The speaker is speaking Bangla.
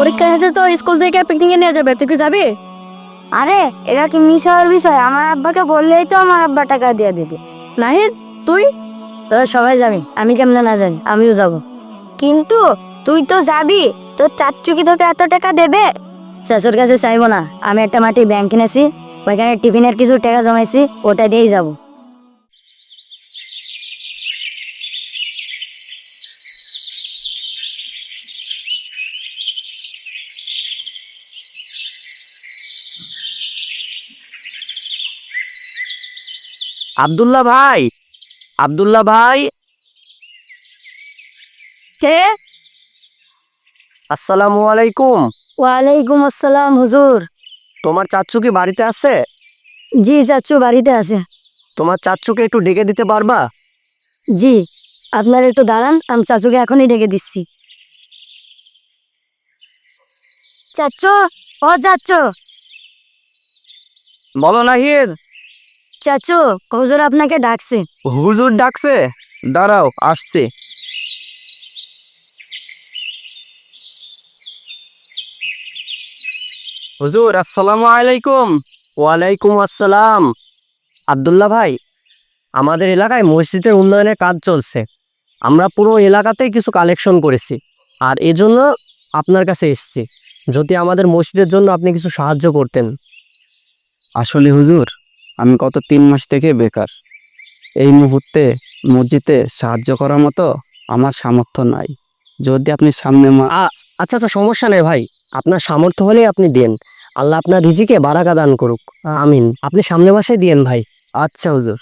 পরীক্ষা শেষে তো স্কুল থেকে পিকনিকে নিয়ে যাবে, তুই কি যাবি? আরে এটা কি মিস হওয়ার বিষয়? আমার আব্বাকে বললেই তো আমার আব্বা টাকা দিয়ে দিবে। নাহিদ, তুই? তোরা সবাই যাবি, আমি কেমনে না জানি, আমিও যাব। কিন্তু তুই তো যাবি, তোর চাচ্চু কি তোকে এত টাকা দেবে? চাচুর কাছে চাইবো না, আমি একটা মাটি ব্যাংক কিনেছি, ওইখানে টিফিনের কিছু টাকা জমাইছি, ওটা দিয়েই যাব। আব্দুল্লাহ ভাই, আব্দুল্লাহ ভাই, কে? আসসালামু আলাইকুম। ওয়ালাইকুম আসসালাম হুজুর। তোমার চাচ্চু কি বাড়িতে আছে? জি চাচ্চু বাড়িতে আছে। তোমার চাচ্চুকে একটু ডেকে দিতে পারবা? জি, আপনার একটু দাঁড়ান, আমি চাচুকে এখনই ডেকে দিচ্ছি। চাচ্চু, ও চাচ্চু। বলো নাহিদ। চাচু, হুজুর আপনাকে ডাকছে। হুজুর ডাকছে? দাঁড়াও, আসছি। হুজুর আসসালামু আলাইকুম। ওয়ালাইকুম আসসালাম। আব্দুল্লাহ ভাই, আমাদের এলাকায় মসজিদের উন্নয়নের কাজ চলছে। আমরা পুরো এলাকাতেই কিছু কালেকশন করেছি, আর এজন্য আপনার কাছে এসেছি। যদি আমাদের মসজিদের জন্য আপনি কিছু সাহায্য করতেন। আসলে হুজুর, আমি গত 3 মাস থেকে বেকার। এই মুহূর্তে মসজিদে সাহায্য করার মতো আমার সামর্থ্য নাই। যদি আপনি সামনে আচ্ছা আচ্ছা, সমস্যা নেই ভাই, আপনার সামর্থ্য হলেই আপনি দেন। আল্লাহ আপনার রিজিকে বারাকা দান করুক, আমিন। আপনি সামনে মাসে দিয়েন ভাই। আচ্ছা হুজুর।